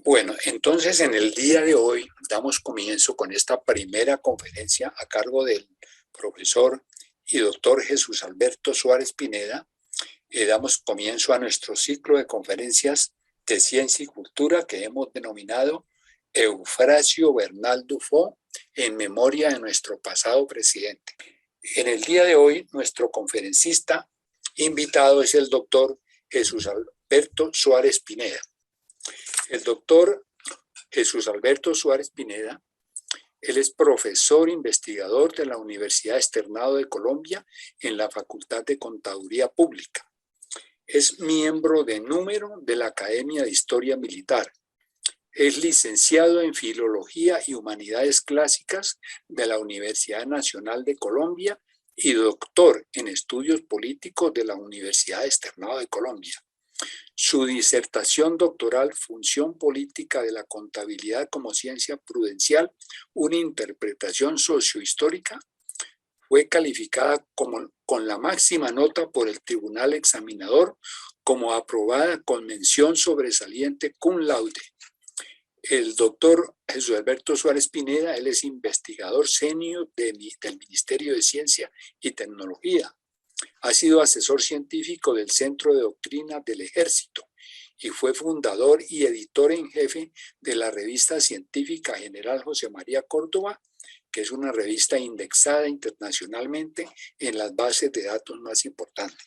Bueno, entonces en el día de hoy damos comienzo con esta primera conferencia a cargo del profesor y doctor Jesús Alberto Suárez Pineda. Damos comienzo a nuestro ciclo de conferencias de ciencia y cultura que hemos denominado Eufrasio Bernal Dufo en memoria de nuestro pasado presidente. En el día de hoy, nuestro conferencista invitado es el doctor Jesús Alberto Suárez Pineda. El doctor Jesús Alberto Suárez Pineda, él es profesor investigador de la Universidad Externado de Colombia en la Facultad de Contaduría Pública. Es miembro de número de la Academia de Historia Militar. Es licenciado en Filología y Humanidades Clásicas de la Universidad Nacional de Colombia y doctor en Estudios Políticos de la Universidad Externado de Colombia. Su disertación doctoral, Función política de la contabilidad como ciencia prudencial, una interpretación sociohistórica, fue calificada con la máxima nota por el Tribunal Examinador como aprobada con mención sobresaliente cum laude. El doctor Jesús Alberto Suárez Pineda, él es investigador senior del Ministerio de Ciencia y Tecnología. Ha sido asesor científico del Centro de Doctrina del Ejército y fue fundador y editor en jefe de la revista científica General José María Córdoba, que es una revista indexada internacionalmente en las bases de datos más importantes.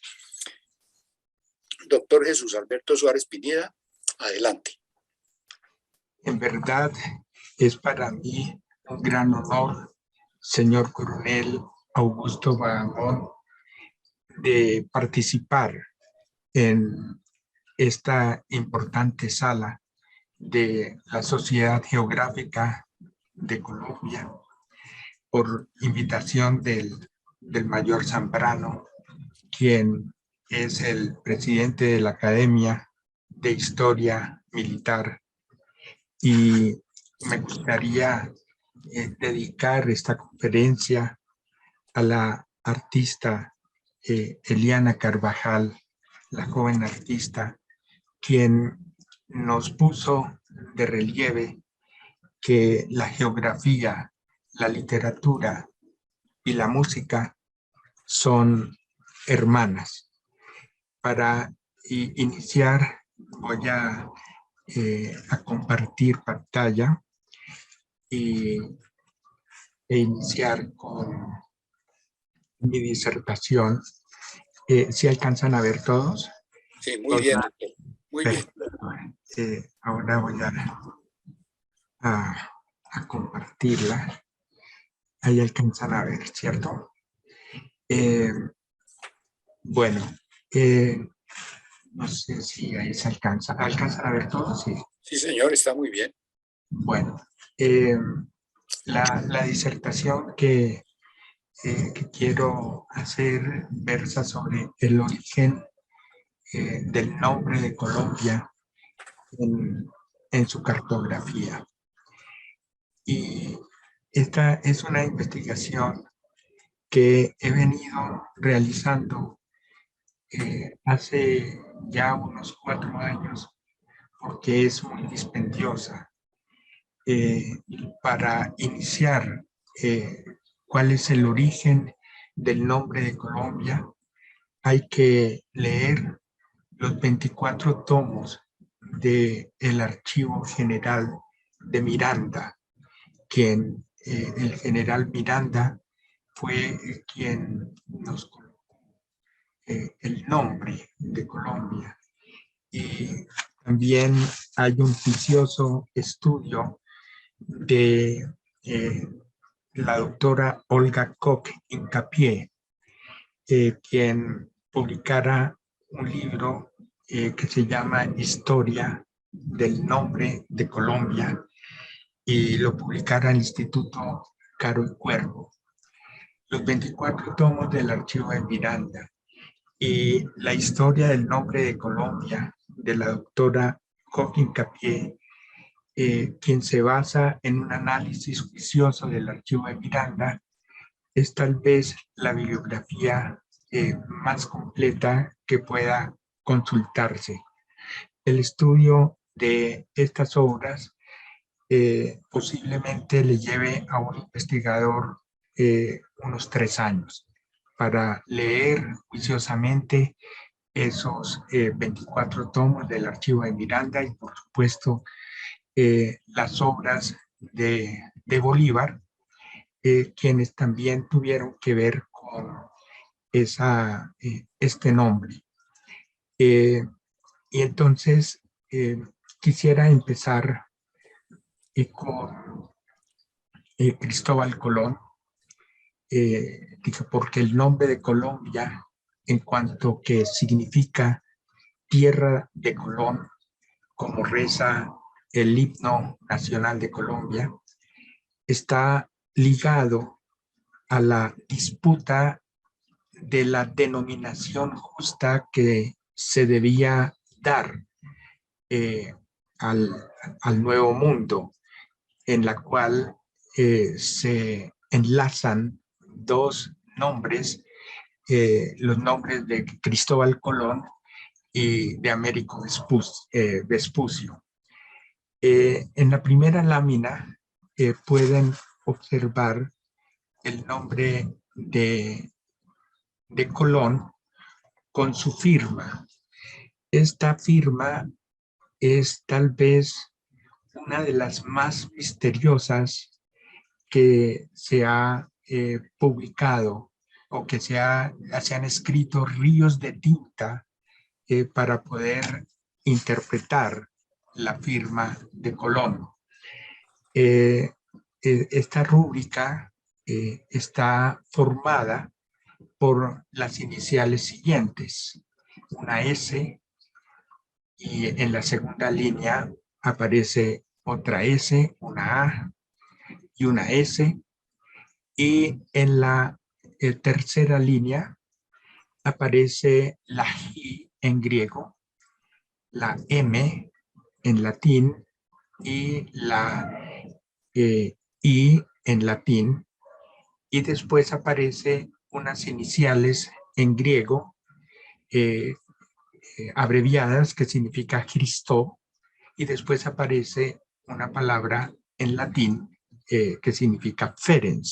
Doctor Jesús Alberto Suárez Pineda, adelante. En verdad, es para mí un gran honor, señor coronel Augusto Bahamón, de participar en esta importante sala de la Sociedad Geográfica de Colombia por invitación del mayor Zambrano, quien es el presidente de la Academia de Historia Militar. Y me gustaría dedicar esta conferencia a la artista Eliana Carvajal, la joven artista, quien nos puso de relieve que la geografía, la literatura y la música son hermanas. Para iniciar, voy a compartir pantalla e iniciar con mi disertación. ¿Sí alcanzan a ver todos? Sí, muy bien, doctor. Muy bien. Ahora voy a compartirla. Ahí alcanzan a ver, ¿cierto? Bueno, no sé si ahí se alcanza. ¿Alcanzan a ver todos? Sí. Sí, señor, está muy bien. Bueno, la disertación que quiero hacer versa sobre el origen del nombre de Colombia en su cartografía. Y esta es una investigación que he venido realizando hace ya unos 4 años, porque es muy dispendiosa. Para iniciar, ¿cuál es el origen del nombre de Colombia? Hay que leer los 24 tomos del Archivo General de Miranda, quien el general Miranda fue quien nos colocó el nombre de Colombia. Y también hay un juicioso estudio de la doctora Olga Koch-Hincapié, quien publicara un libro que se llama Historia del Nombre de Colombia, y lo publicara el Instituto Caro y Cuervo. Los 24 tomos del Archivo de Miranda y la historia del nombre de Colombia de la doctora Koch-Hincapié, quien se basa en un análisis juicioso del Archivo de Miranda, es tal vez la bibliografía más completa que pueda consultarse. El estudio de estas obras posiblemente le lleve a un investigador unos 3 años para leer juiciosamente esos 24 tomos del Archivo de Miranda y, por supuesto, las obras de Bolívar, quienes también tuvieron que ver con este nombre. Y entonces quisiera empezar con Cristóbal Colón, porque el nombre de Colombia, en cuanto que significa tierra de Colón, como reza el himno nacional de Colombia, está ligado a la disputa de la denominación justa que se debía dar eh, al, al nuevo mundo, en la cual se enlazan dos nombres, los nombres de Cristóbal Colón y de Américo Vespucio. En la primera lámina pueden observar el nombre de Colón con su firma. Esta firma es tal vez una de las más misteriosas que se ha publicado, o que se han escrito ríos de tinta para poder interpretar la firma de Colón. Esta rúbrica está formada por las iniciales siguientes: una S, y en la segunda línea aparece otra S, una A y una S, y en la tercera línea aparece la G en griego, la M en latín y la I en latín, y después aparece unas iniciales en griego abreviadas, que significa Cristo, y después aparece una palabra en latín que significa Ferenc.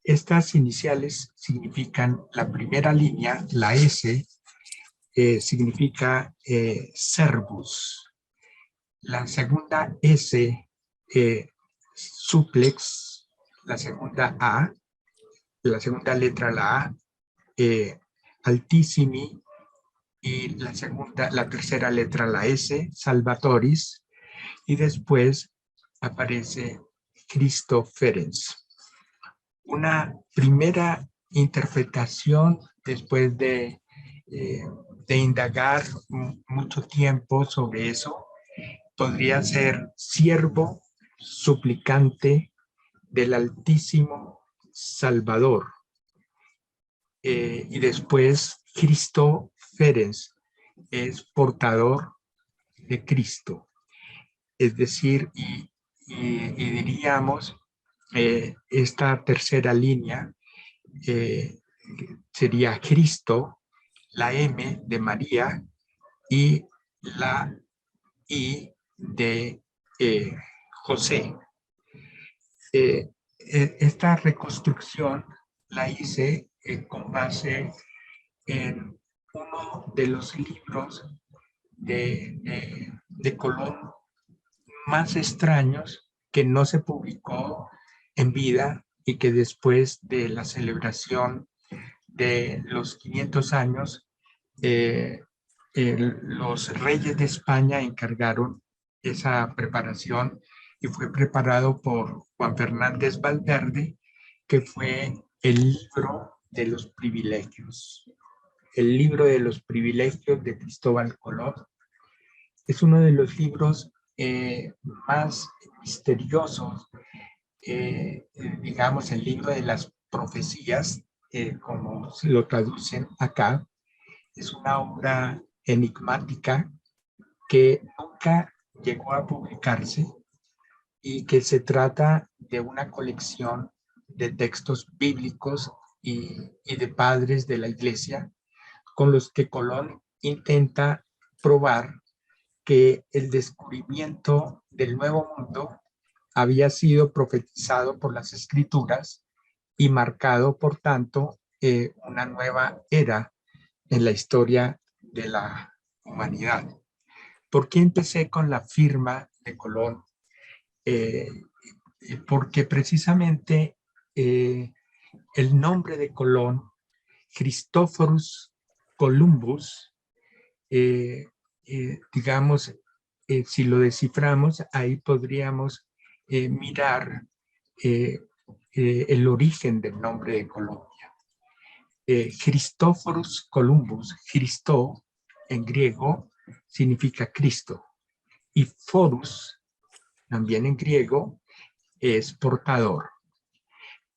Estas iniciales significan, la primera línea, la S, significa servus. La segunda S, suplex. La segunda A, la segunda letra, la A, altissimi, y la tercera letra, la S, salvatoris, y después aparece Cristo Ferenc. Una primera interpretación, después de indagar mucho tiempo sobre eso, podría ser siervo suplicante del Altísimo Salvador. Y después Cristo Ferenc es portador de Cristo. Es decir, y diríamos, esta tercera línea sería Cristo, la M de María y la I de José. Esta reconstrucción la hice con base en uno de los libros de Colón más extraños, que no se publicó en vida y que después de la celebración de los 500 años, los reyes de España encargaron esa preparación, y fue preparado por Juan Fernández Valverde, que fue el libro de los privilegios. El libro de los privilegios de Cristóbal Colón es uno de los libros más misteriosos, digamos, el libro de las profecías, como se lo traducen acá. Es una obra enigmática que nunca llegó a publicarse, y que se trata de una colección de textos bíblicos y de padres de la iglesia, con los que Colón intenta probar que el descubrimiento del Nuevo Mundo había sido profetizado por las Escrituras y marcado, por tanto, una nueva era en la historia de la humanidad. ¿Por qué empecé con la firma de Colón? Eh, Porque precisamente el nombre de Colón, Christophorus Columbus, digamos, si lo desciframos, ahí podríamos mirar el origen del nombre de Colombia. Christophorus Columbus, Christo en griego significa Cristo, y Forus, también en griego, es portador.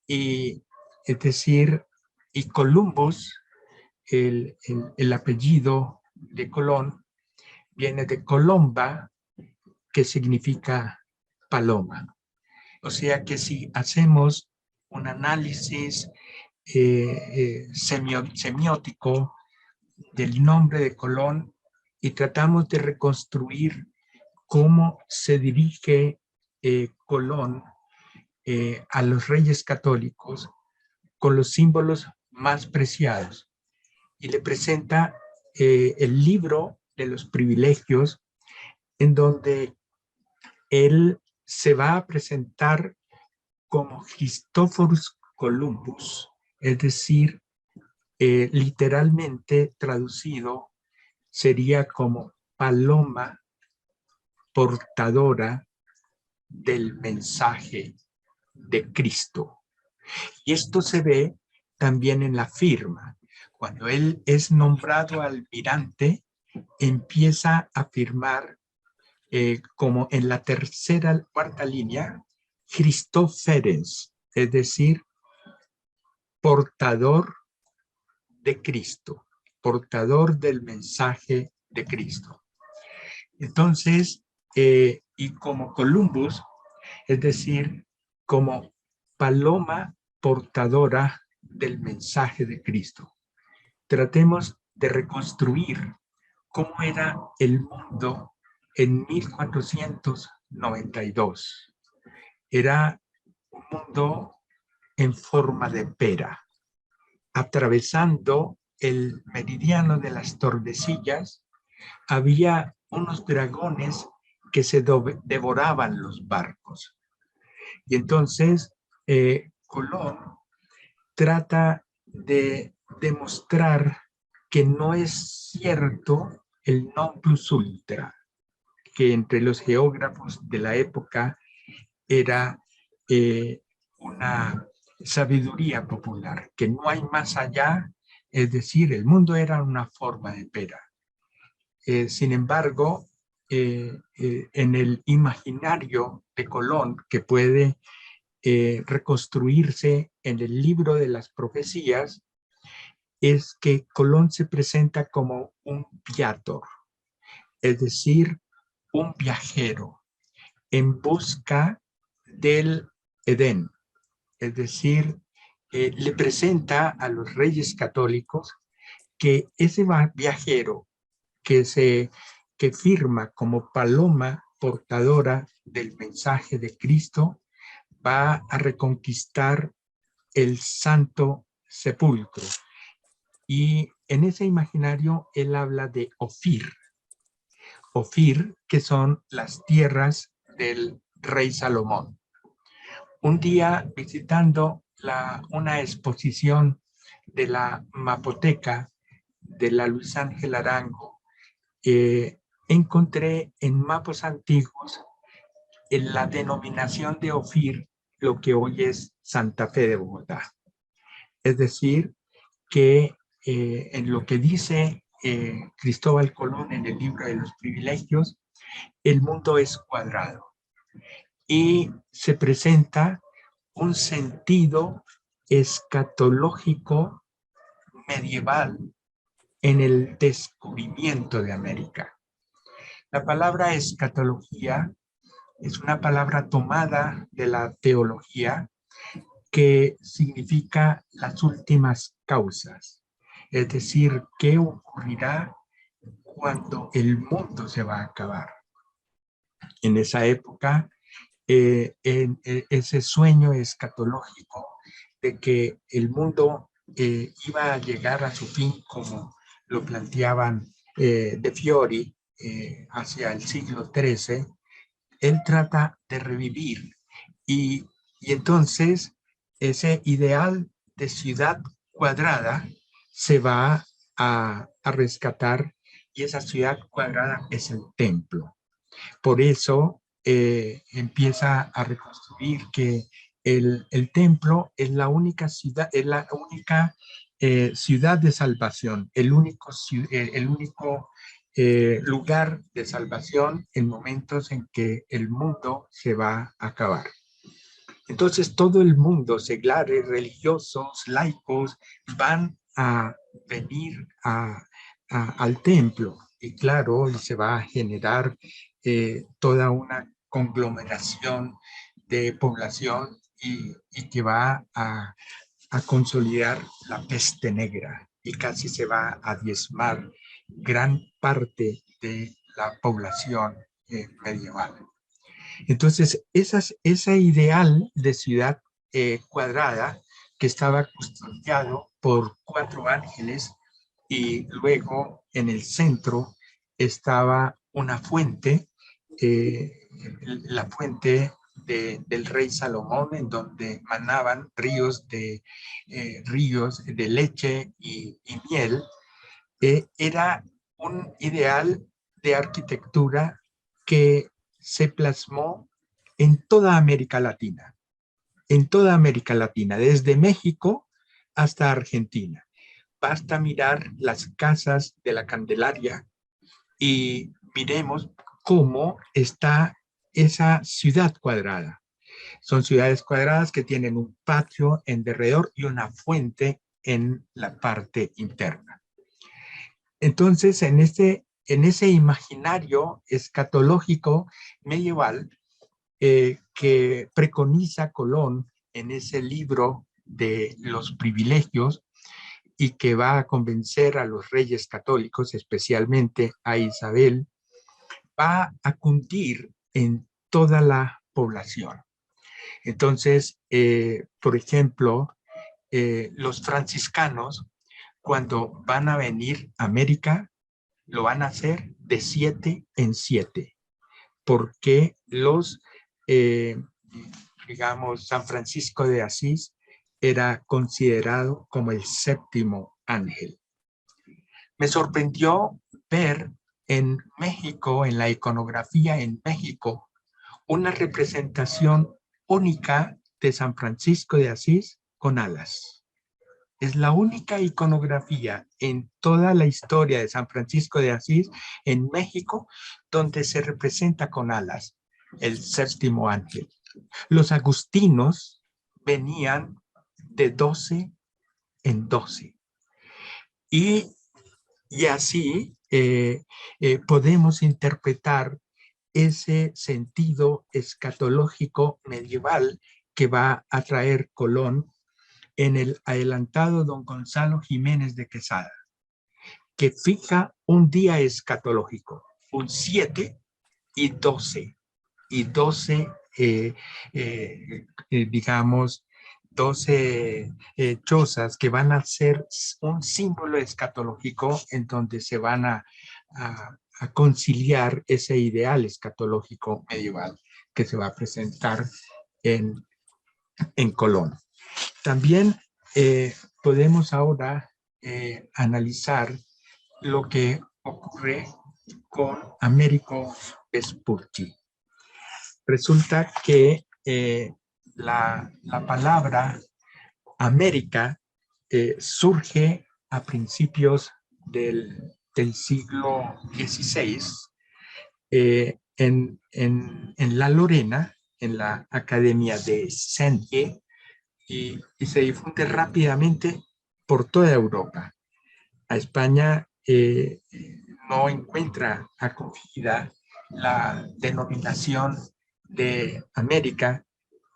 Y es decir, y Columbus, el apellido de Colón, viene de Colomba, que significa paloma. O sea que si hacemos un análisis semiótico del nombre de Colón y tratamos de reconstruir cómo se dirige Colón a los reyes católicos con los símbolos más preciados, y le presenta el libro de los privilegios, en donde él se va a presentar como Christophorus Columbus, es decir, literalmente traducido sería como paloma portadora del mensaje de Cristo. Y esto se ve también en la firma. Cuando él es nombrado almirante, empieza a firmar como en la tercera, cuarta línea, Christoferens, es decir, portador de Cristo, portador del mensaje de Cristo. Entonces, y como Columbus, es decir, como paloma portadora del mensaje de Cristo. Tratemos de reconstruir cómo era el mundo en 1492. Era un mundo en forma de pera, atravesando el meridiano de las Tordesillas. Había unos dragones que se devoraban los barcos. Y entonces Colón trata de demostrar que no es cierto el non plus ultra, que entre los geógrafos de la época era una sabiduría popular, que no hay más allá, es decir, el mundo era una forma de pera. Sin embargo, en el imaginario de Colón, que puede reconstruirse en el libro de las profecías, es que Colón se presenta como un viator, es decir, un viajero en busca del Edén, es decir, le presenta a los reyes católicos que ese viajero que firma como paloma portadora del mensaje de Cristo va a reconquistar el Santo Sepulcro. Y en ese imaginario él habla de Ofir. Ofir, que son las tierras del rey Salomón. Un día visitando una exposición de la Mapoteca de la Luis Ángel Arango, encontré en mapas antiguos en la denominación de Ofir lo que hoy es Santa Fe de Bogotá. Es decir, que en lo que dice Cristóbal Colón en el libro de los privilegios, el mundo es cuadrado y se presenta un sentido escatológico medieval en el descubrimiento de América. La palabra escatología es una palabra tomada de la teología que significa las últimas causas, es decir, qué ocurrirá cuando el mundo se va a acabar. En esa época, ese sueño escatológico de que el mundo iba a llegar a su fin, como lo planteaban De Fiori hacia el siglo XIII, él trata de revivir y entonces ese ideal de ciudad cuadrada se va a rescatar y esa ciudad cuadrada es el templo. Por eso empieza a reconstruir que el templo es la única ciudad, es la única ciudad de salvación, el único lugar de salvación en momentos en que el mundo se va a acabar. Entonces todo el mundo, seglares, religiosos, laicos, van a venir al templo. Y claro, se va a generar toda una conglomeración de población y que va a consolidar la peste negra y casi se va a diezmar gran parte de la población medieval. Entonces, ese ideal de ciudad cuadrada que estaba custodiado por 4 ángeles y luego en el centro estaba una fuente, la fuente del rey Salomón, en donde manaban ríos de leche y miel. Era un ideal de arquitectura que se plasmó en toda América Latina, desde México hasta Argentina. Basta mirar las casas de la Candelaria y miremos cómo está esa ciudad cuadrada. Son ciudades cuadradas que tienen un patio en derredor y una fuente en la parte interna. Entonces, en ese imaginario escatológico medieval que preconiza Colón en ese libro de los privilegios y que va a convencer a los reyes católicos, especialmente a Isabel, va a cundir en toda la población. Entonces, por ejemplo, los franciscanos, cuando van a venir a América, lo van a hacer de 7 en 7, porque digamos, San Francisco de Asís era considerado como el 7º ángel. Me sorprendió ver en México, en la iconografía en México, una representación única de San Francisco de Asís con alas. Es la única iconografía en toda la historia de San Francisco de Asís en México donde se representa con alas el 7º ángel. Los agustinos venían de 12 en 12. Y así podemos interpretar ese sentido escatológico medieval que va a traer Colón en el adelantado don Gonzalo Jiménez de Quesada, que fija un día escatológico, un 7 y 12, y 12, digamos, 12 chozas que van a ser un símbolo escatológico en donde se van a conciliar ese ideal escatológico medieval que se va a presentar en Colón. También podemos ahora analizar lo que ocurre con Américo Vespucci. Resulta que la palabra América surge a principios del siglo XVI en la Lorena, en la Academia de Saint-Dié, y se difunde rápidamente por toda Europa. A España no encuentra acogida la denominación de América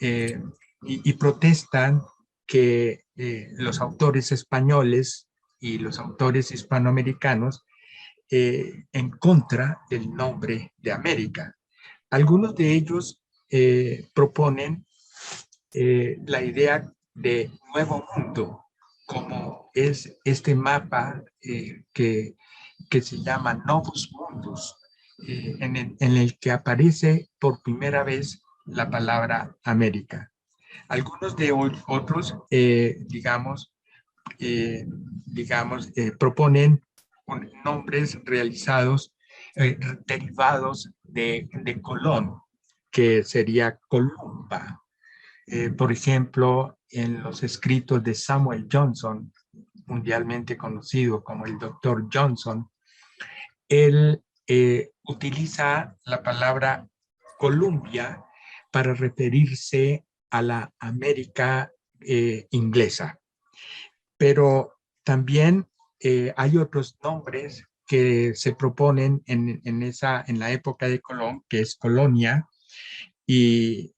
y protestan que los autores españoles y los autores hispanoamericanos en contra del nombre de América. Algunos de ellos proponen la idea de nuevo mundo, como es este mapa que se llama Novus Mundus, en el que aparece por primera vez la palabra América. Algunos de otros, proponen nombres realizados, derivados de Colón, que sería Columba. Por ejemplo, en los escritos de Samuel Johnson, mundialmente conocido como el Dr. Johnson, él utiliza la palabra Columbia para referirse a la América inglesa. Pero también hay otros nombres que se proponen en la época de Colón, que es Colonia, y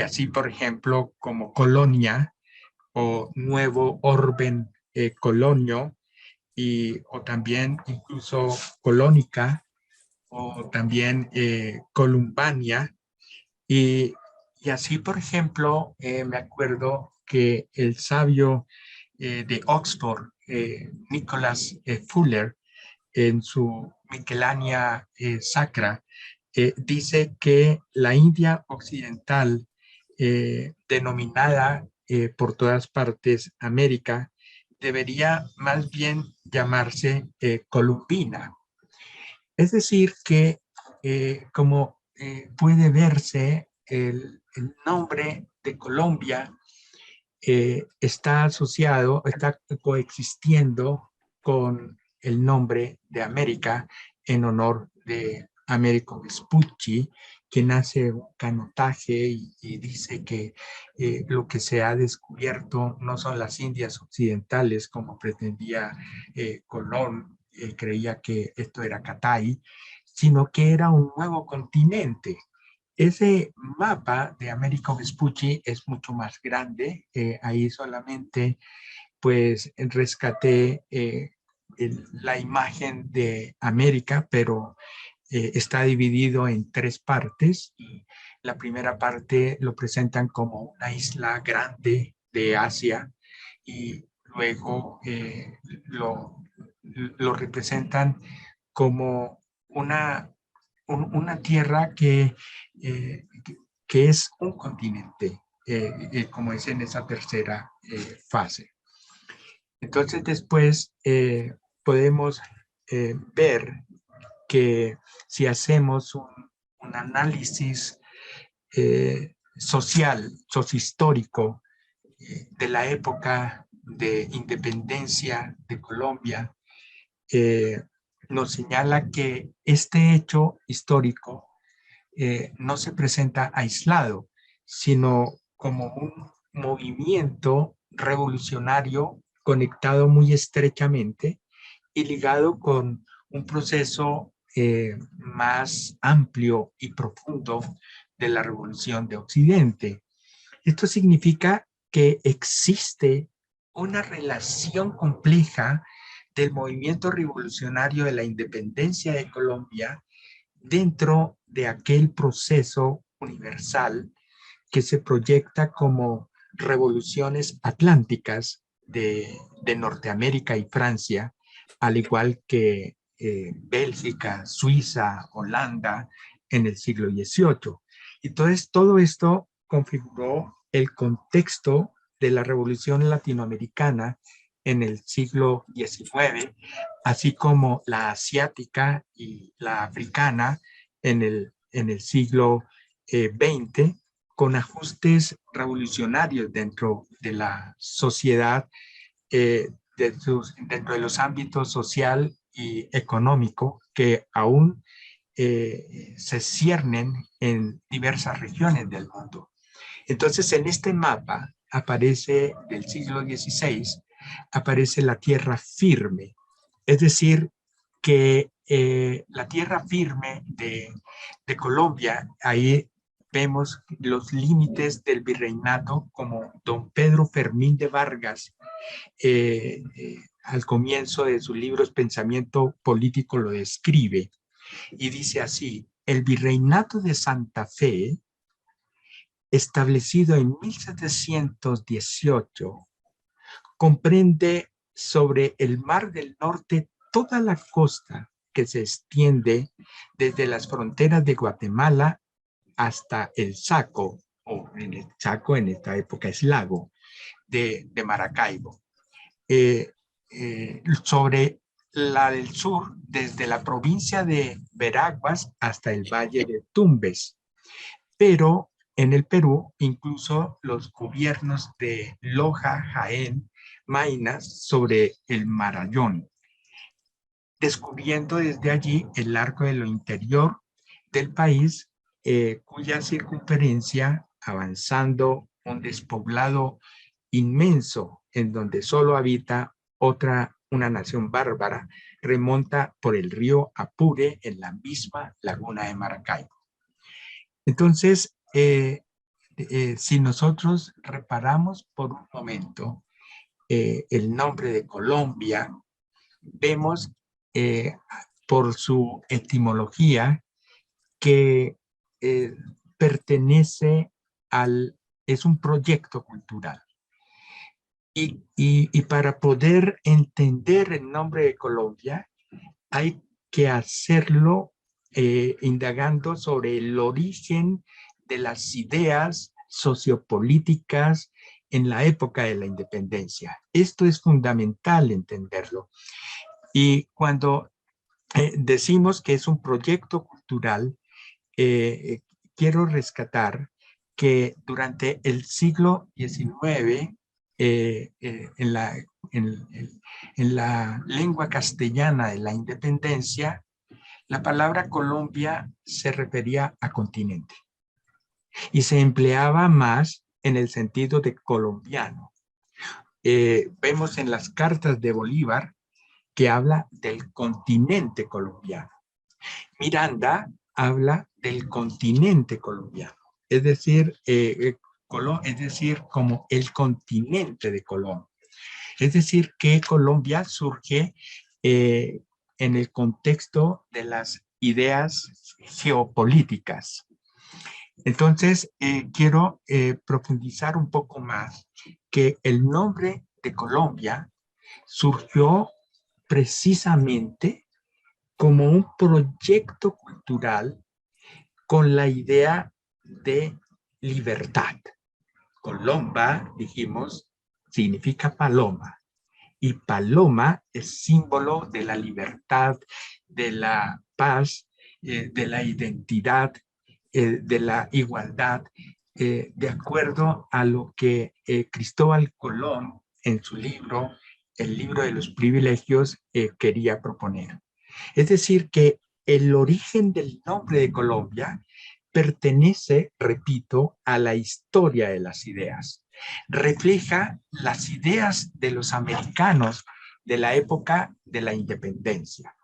así, por ejemplo, como Colonia o Nuevo Orben Colonio, o también incluso Colónica, o también Columbania. Y, y así, por ejemplo, me acuerdo que el sabio de Oxford, Nicholas Fuller, en su Miscelánea Sacra, dice que la India occidental, denominada por todas partes América, debería más bien llamarse Columbina. Es decir, que como puede verse, el nombre de Colombia está asociado, está coexistiendo con el nombre de América en honor de Américo Vespucci, quien hace un canotaje y dice que lo que se ha descubierto no son las Indias occidentales, como pretendía Colón, creía que esto era Catay, sino que era un nuevo continente. Ese mapa de Américo Vespucci es mucho más grande. Ahí solamente pues rescaté la imagen de América, pero está dividido en tres partes. Y la primera parte lo presentan como una isla grande de Asia, y luego lo representan como una tierra eh, que es un continente, como es en esa tercera fase. Entonces después podemos ver que si hacemos un análisis social, sociohistórico, de la época de independencia de Colombia, eh, nos señala que este hecho histórico no se presenta aislado, sino como un movimiento revolucionario conectado muy estrechamente y ligado con un proceso más amplio y profundo de la revolución de Occidente. Esto significa que existe una relación compleja del movimiento revolucionario de la independencia de Colombia dentro de aquel proceso universal que se proyecta como revoluciones atlánticas de Norteamérica y Francia, al igual que Bélgica, Suiza, Holanda en el siglo XVIII. Entonces, todo esto configuró el contexto de la revolución latinoamericana en el siglo XIX, así como la asiática y la africana en el siglo XX, con ajustes revolucionarios dentro de la sociedad, dentro de los ámbitos social y económico que aún se ciernen en diversas regiones del mundo. Entonces, en este mapa aparece del siglo XVI, aparece la tierra firme, es decir, que la tierra firme de Colombia, ahí vemos los límites del virreinato como don Pedro Fermín de Vargas al comienzo de sus libros Pensamiento Político lo describe y dice así: el virreinato de Santa Fe, establecido en 1718, comprende sobre el Mar del Norte toda la costa que se extiende desde las fronteras de Guatemala hasta el Saco, o en el Saco en esta época es lago, de Maracaibo. Sobre la del sur, desde la provincia de Veraguas hasta el valle de Tumbes. Pero en el Perú, incluso los gobiernos de Loja, Jaén, Maynas, sobre el Marañón, descubriendo desde allí el arco de lo interior del país, cuya circunferencia, avanzando un despoblado inmenso en donde solo habita una nación bárbara, remonta por el río Apure en la misma laguna de Maracaibo. Entonces, si nosotros reparamos por un momento el nombre de Colombia, vemos por su etimología que pertenece es un proyecto cultural. Y para poder entender el nombre de Colombia, hay que hacerlo indagando sobre el origen de las ideas sociopolíticas en la época de la independencia. Esto es fundamental entenderlo. Y cuando decimos que es un proyecto cultural, quiero rescatar que durante el siglo XIX, en la lengua castellana de la independencia, la palabra Colombia se refería a continente y se empleaba más en el sentido de colombiano. Vemos en las cartas de Bolívar que habla del continente colombiano. Miranda habla del continente colombiano, es decir, como el continente de Colombia. Es decir, que Colombia surge en el contexto de las ideas geopolíticas. Entonces, quiero profundizar un poco más que el nombre de Colombia surgió precisamente como un proyecto cultural con la idea de libertad. Colomba, dijimos, significa paloma, y paloma es símbolo de la libertad, de la paz, de la identidad, de la igualdad, de acuerdo a lo que Cristóbal Colón en su libro, el libro de los privilegios, quería proponer. Es decir, que el origen del nombre de Colombia pertenece, repito, a la historia de las ideas. Refleja las ideas de los americanos de la época de la independencia.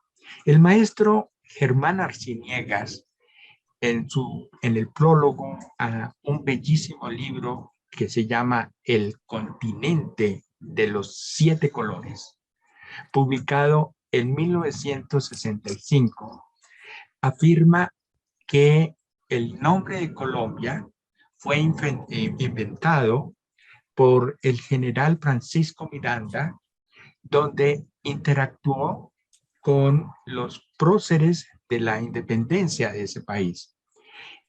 El maestro Germán Arciniegas, en el prólogo a un bellísimo libro que se llama El continente de los 7 colores, publicado en 1965, afirma que el nombre de Colombia fue inventado por el general Francisco Miranda, donde interactuó con los próceres de la independencia de ese país.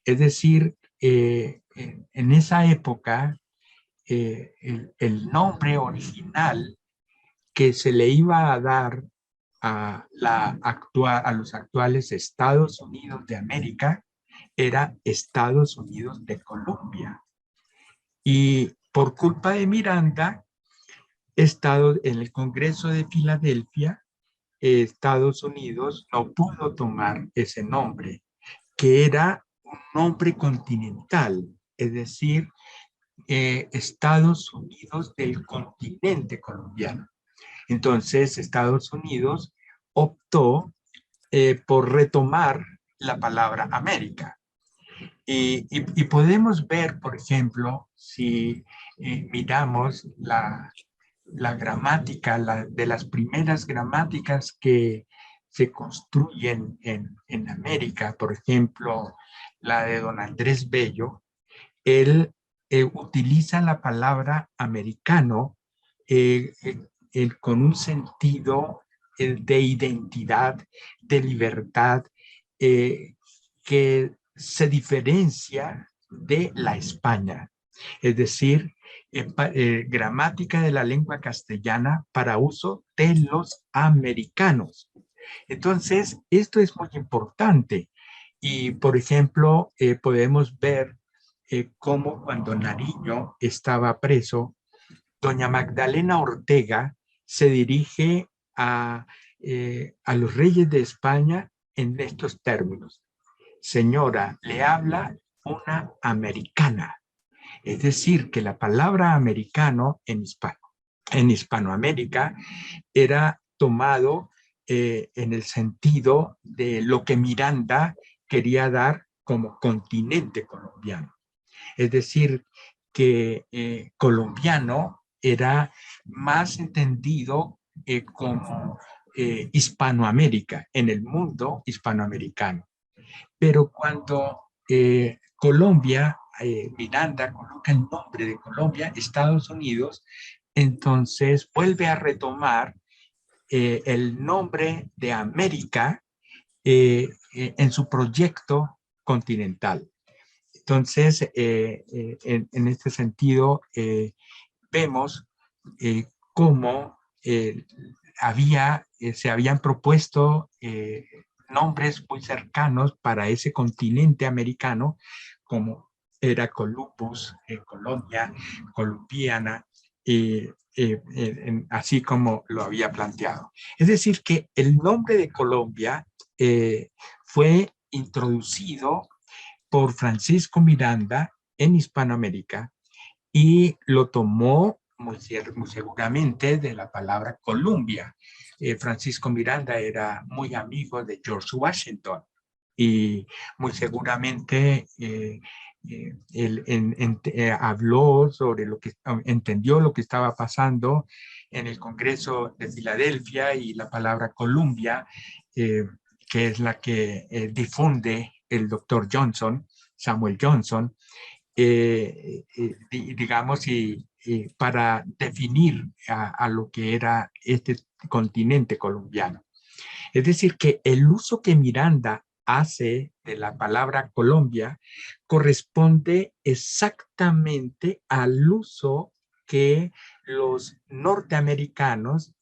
Es decir, en esa época, el nombre original que se le iba a dar a los actuales Estados Unidos de América era Estados Unidos de Colombia. Y por culpa de Miranda, en el Congreso de Filadelfia, Estados Unidos no pudo tomar ese nombre, que era un nombre continental, es decir, Estados Unidos del continente colombiano. Entonces, Estados Unidos optó por retomar la palabra América. Y podemos ver, por ejemplo, si miramos la gramática, de las primeras gramáticas que se construyen en América, por ejemplo, la de don Andrés Bello, él utiliza la palabra americano con un sentido de identidad, de libertad, que se diferencia de la España. Es decir, gramática de la lengua castellana para uso de los americanos. Entonces, esto es muy importante. Y, por ejemplo, podemos ver cómo cuando Nariño estaba preso, doña Magdalena Ortega se dirige a los reyes de España en estos términos. Señora, le habla una americana. Es decir, que la palabra americano en Hispanoamérica era tomado en el sentido de lo que Miranda quería dar como continente colombiano. Es decir, que colombiano era más entendido como Hispanoamérica, en el mundo hispanoamericano. Pero cuando Colombia, Miranda coloca el nombre de Colombia, Estados Unidos, entonces vuelve a retomar el nombre de América en su proyecto continental. Entonces, en este sentido, vemos cómo se habían propuesto nombres muy cercanos para ese continente americano, como era Columbus, Colombia, Columbiana, así como lo había planteado. Es decir, que el nombre de Colombia fue introducido por Francisco Miranda en Hispanoamérica y lo tomó muy seguramente de la palabra Columbia. Francisco Miranda era muy amigo de George Washington y muy seguramente él habló sobre lo que entendió lo que estaba pasando en el Congreso de Filadelfia y la palabra Columbia, que es la que difunde el doctor Johnson, Samuel Johnson, digamos, para definir a lo que era este continente colombiano. Es decir, que el uso que Miranda hace de la palabra Colombia corresponde exactamente al uso que los norteamericanos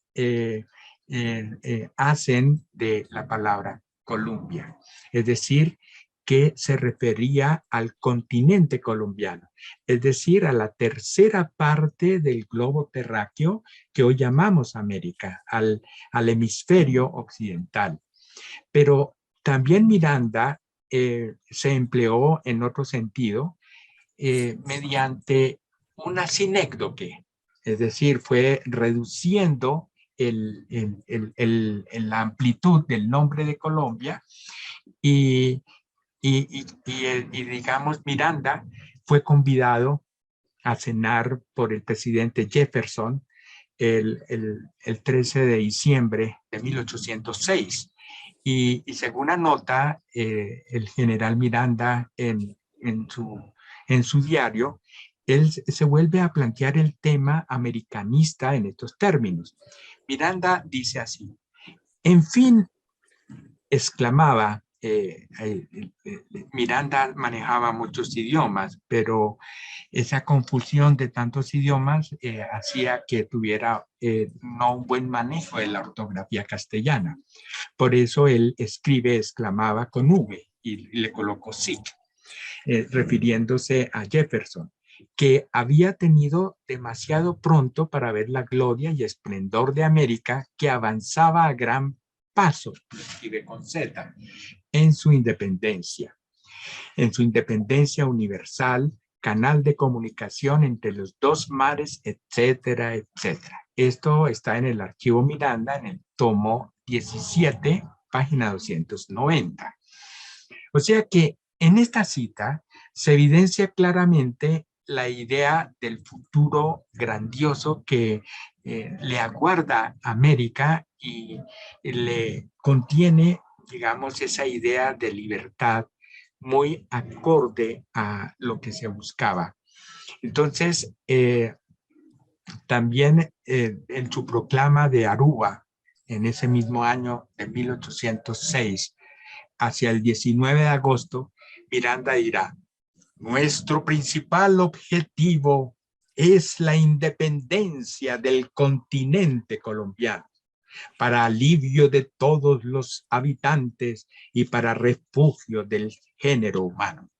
hacen de la palabra Colombia. Es decir, que se refería al continente colombiano, es decir, a la tercera parte del globo terráqueo que hoy llamamos América, al hemisferio occidental. Pero también Miranda se empleó en otro sentido mediante una sinécdoque, es decir, fue reduciendo la amplitud del nombre de Colombia y, digamos, Miranda fue convidado a cenar por el presidente Jefferson el 13 de diciembre de 1806. Y según anota el general Miranda en su diario, él se vuelve a plantear el tema americanista en estos términos. Miranda dice así: en fin, exclamaba, Miranda manejaba muchos idiomas, pero esa confusión de tantos idiomas hacía que tuviera no un buen manejo de la ortografía castellana. Por eso él escribe, exclamaba con V y le colocó sic, refiriéndose a Jefferson, que había tenido demasiado pronto para ver la gloria y esplendor de América, que avanzaba a gran paso, escribe con Z, en su independencia universal, canal de comunicación entre los dos mares, etcétera, etcétera. Esto está en el archivo Miranda, en el tomo 17, página 290. O sea que en esta cita se evidencia claramente la idea del futuro grandioso que le aguarda a América y le contiene, digamos, esa idea de libertad muy acorde a lo que se buscaba. Entonces, también en su proclama de Aruba, en ese mismo año de 1806, hacia el 19 de agosto, Miranda dirá: nuestro principal objetivo es la independencia del continente colombiano para alivio de todos los habitantes y para refugio del género humano.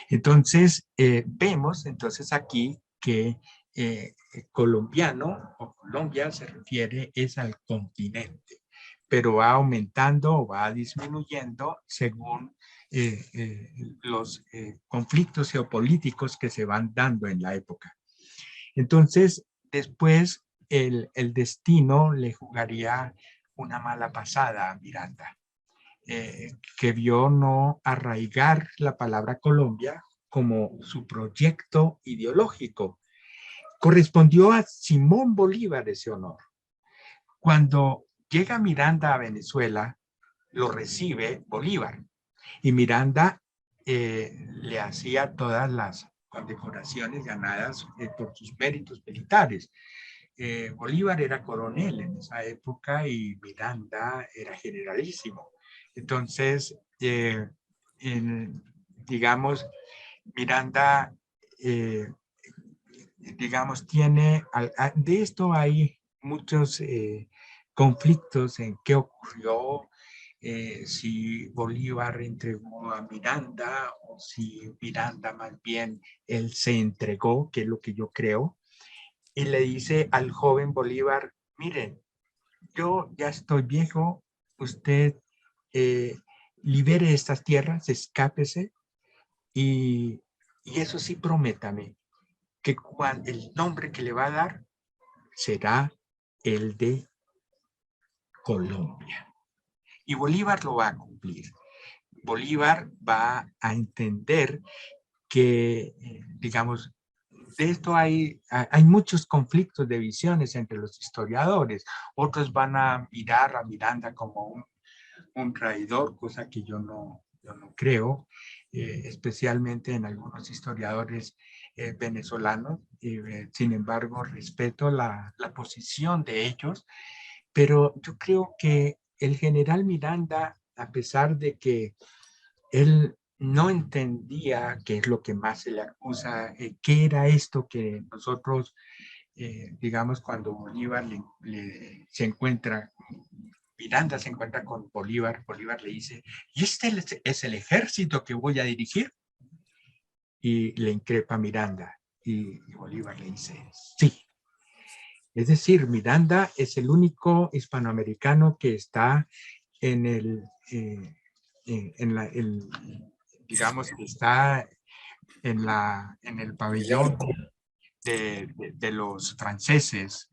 Entonces, vemos entonces aquí que colombiano o Colombia se refiere es al continente, pero va aumentando o va disminuyendo según los conflictos geopolíticos que se van dando en la época. Entonces, después el destino le jugaría una mala pasada a Miranda, que vio no arraigar la palabra Colombia como su proyecto ideológico. Correspondió a Simón Bolívar ese honor. Cuando llega Miranda a Venezuela, lo recibe Bolívar y Miranda le hacía todas las condecoraciones ganadas por sus méritos militares. Bolívar era coronel en esa época y Miranda era generalísimo. Entonces, digamos, Miranda, digamos, tiene, de esto hay muchos conflictos en qué ocurrió, si Bolívar entregó a Miranda o si Miranda más bien él se entregó, que es lo que yo creo, y le dice al joven Bolívar: miren, yo ya estoy viejo, usted eh, libere estas tierras, escápese y eso sí, prométame que el nombre que le va a dar será el de Colombia. Y Bolívar lo va a cumplir. Bolívar va a entender que, digamos, de esto hay muchos conflictos de visiones entre los historiadores. Otros van a mirar a Miranda como un traidor, cosa que yo no creo, especialmente en algunos historiadores venezolanos. Sin embargo, respeto la posición de ellos, pero yo creo que el general Miranda, a pesar de que él no entendía qué es lo que más se le acusa, qué era esto que nosotros, digamos, cuando Bolívar se encuentra, Miranda se encuentra con Bolívar, Bolívar le dice: ¿y este es el ejército que voy a dirigir? Y le increpa Miranda y Bolívar le dice: sí. Es decir, Miranda es el único hispanoamericano que está en el, digamos, que está en el En el pabellón arco. de los franceses.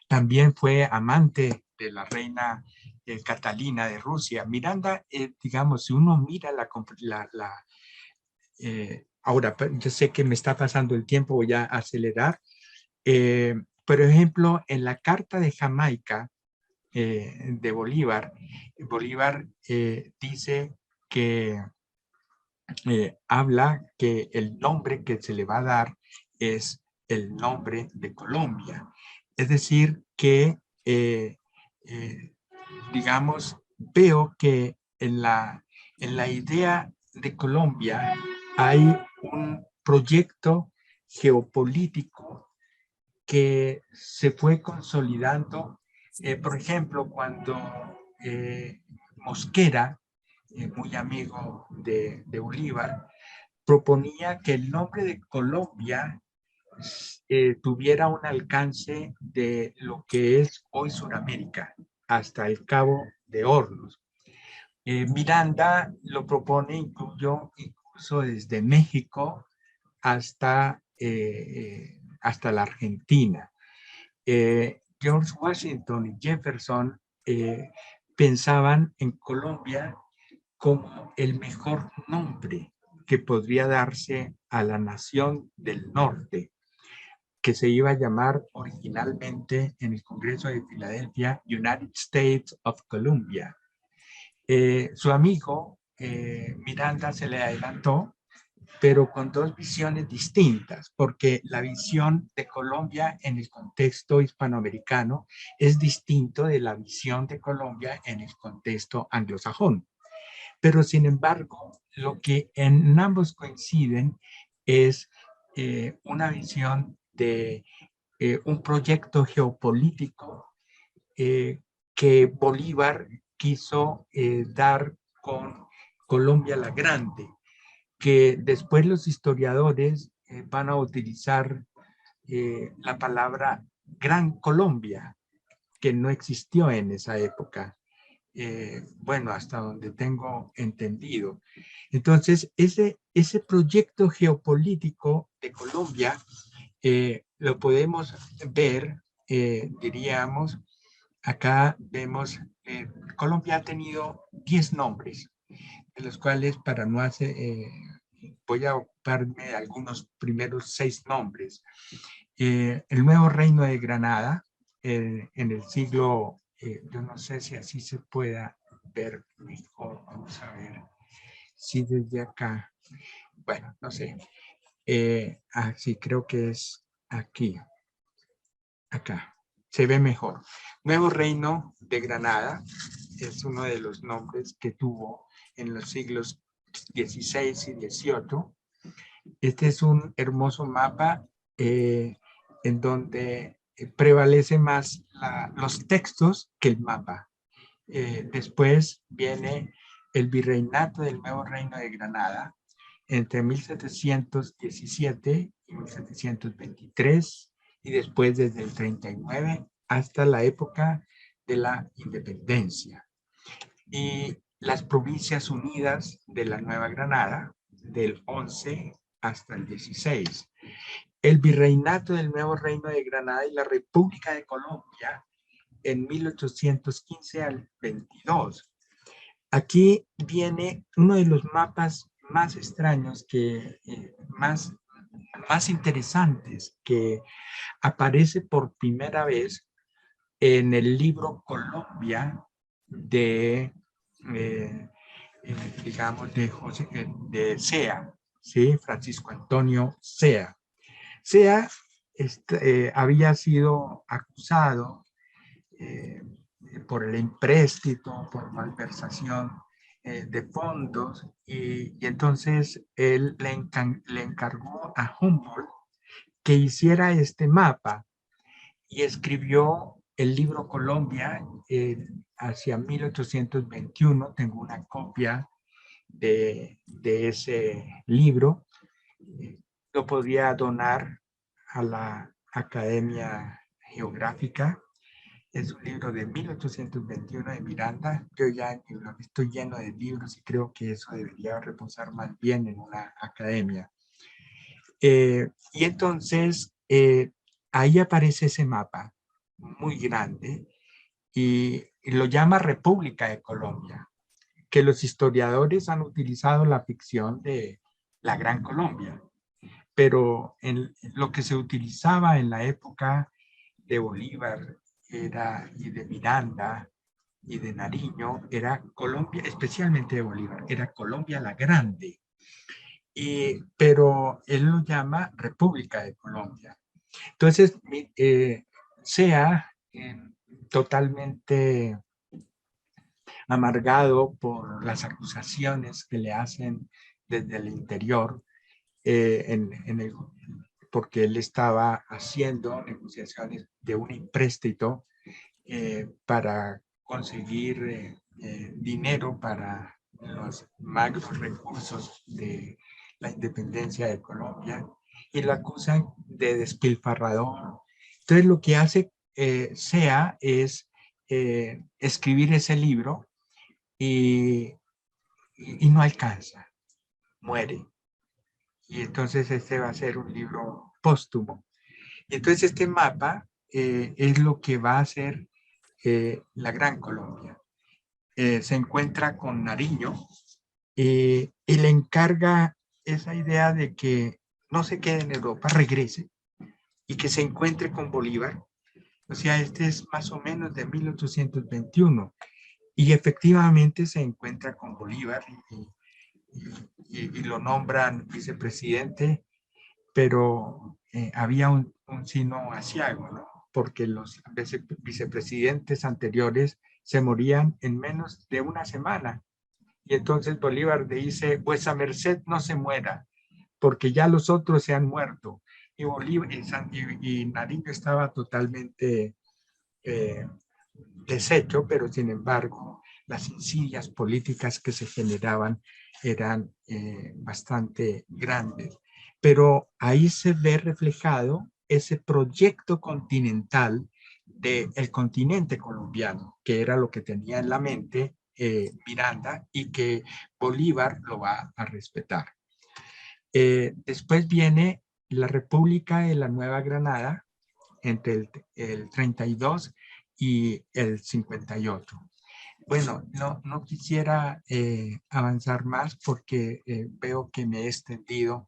También fue amante de la reina Catalina de Rusia. Miranda, digamos, si uno mira ahora, yo sé que me está pasando el tiempo, voy a acelerar. Por ejemplo, en la Carta de Jamaica de Bolívar, Bolívar dice que habla que el nombre que se le va a dar es el nombre de Colombia. Es decir, que, eh, digamos, veo que en la idea de Colombia hay un proyecto geopolítico que se fue consolidando. Por ejemplo, cuando Mosquera, muy amigo de Bolívar, proponía que el nombre de Colombia tuviera un alcance de lo que es hoy Sudamérica, hasta el Cabo de Hornos. Miranda lo propone incluso desde México hasta la Argentina. George Washington y Jefferson pensaban en Colombia como el mejor nombre que podría darse a la nación del norte, que se iba a llamar originalmente en el Congreso de Filadelfia United States of Columbia. Su amigo Miranda se le adelantó, pero con dos visiones distintas, porque la visión de Colombia en el contexto hispanoamericano es distinto de la visión de Colombia en el contexto anglosajón. Pero sin embargo, lo que en ambos coinciden es una visión de un proyecto geopolítico que Bolívar quiso dar con Colombia la Grande, que después los historiadores van a utilizar la palabra Gran Colombia, que no existió en esa época. Bueno, hasta donde tengo entendido. Entonces, ese proyecto geopolítico de Colombia lo podemos ver, diríamos, acá vemos, Colombia ha tenido 10 nombres, de los cuales para no hacer, voy a ocuparme de algunos primeros 6 nombres. El nuevo reino de Granada, en el siglo, yo no sé si así se pueda ver mejor, vamos a ver si desde acá, bueno, no sé, sí, creo que es aquí, acá, se ve mejor. Nuevo reino de Granada es uno de los nombres que tuvo en los siglos XVI y XVIII. Este es un hermoso mapa en donde prevalece más los textos que el mapa. Después viene el virreinato del Nuevo Reino de Granada entre 1717 y 1723 y después desde el 39 hasta la época de la independencia. Y las Provincias Unidas de la Nueva Granada del 11 hasta el 16. El virreinato del Nuevo Reino de Granada y la República de Colombia en 1815 al 22. Aquí viene uno de los mapas más extraños, más interesantes, que aparece por primera vez en el libro Colombia de, digamos, de Sea, ¿sí? Francisco Antonio Sea. Sea había sido acusado por el empréstito, por malversación de fondos, y entonces él le encargó a Humboldt que hiciera este mapa y escribió el libro Colombia hacia 1821. Tengo una copia de ese libro. Lo podría donar a la Academia Geográfica. Es un libro de 1821 de Miranda. Yo ya estoy lleno de libros y creo que eso debería reposar más bien en una academia. Y entonces ahí aparece ese mapa muy grande y lo llama República de Colombia, que los historiadores han utilizado la ficción de la Gran Colombia, pero lo que se utilizaba en la época de Bolívar y de Miranda y de Nariño era Colombia, especialmente de Bolívar, era Colombia la Grande. Pero él lo llama República de Colombia. Entonces, Sea totalmente amargado por las acusaciones que le hacen desde el interior, porque él estaba haciendo negociaciones de un empréstito para conseguir dinero para los magros recursos de la independencia de Colombia, y lo acusan de despilfarrador. Entonces lo que hace Sea es escribir ese libro y no alcanza, muere. Y entonces este va a ser un libro póstumo. Y entonces este mapa es lo que va a hacer la Gran Colombia. Se encuentra con Nariño y le encarga esa idea de que no se quede en Europa, regrese y que se encuentre con Bolívar. O sea, este es más o menos de 1821 y efectivamente se encuentra con Bolívar y lo nombran vicepresidente, pero había un signo aciago, ¿no? Porque los vicepresidentes anteriores se morían en menos de una semana. Y entonces Bolívar dice, vuesa merced no se muera, porque ya los otros se han muerto. Y, Bolívar, y Nariño estaba totalmente eh, deshecho, pero sin embargo las insidias políticas que se generaban eran bastante grandes. Pero ahí se ve reflejado ese proyecto continental del continente colombiano, que era lo que tenía en la mente Miranda y que Bolívar lo va a respetar. Después viene la República de la Nueva Granada entre el 32 y el 58. Bueno, no quisiera avanzar más porque veo que me he extendido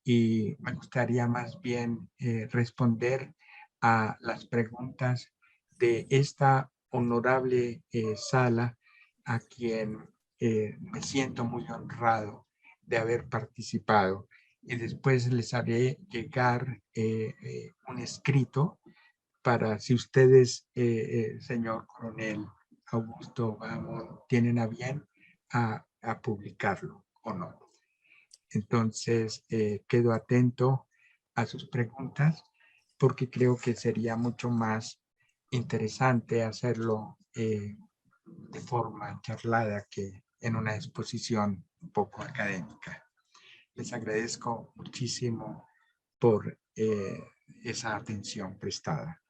y me gustaría más bien responder a las preguntas de esta honorable sala a quien me siento muy honrado de haber participado. Y después les haré llegar un escrito para si ustedes, señor coronel Augusto Vamos, tienen a bien a publicarlo o no. Entonces, quedo atento a sus preguntas porque creo que sería mucho más interesante hacerlo de forma charlada que en una exposición un poco académica. Les agradezco muchísimo por esa atención prestada.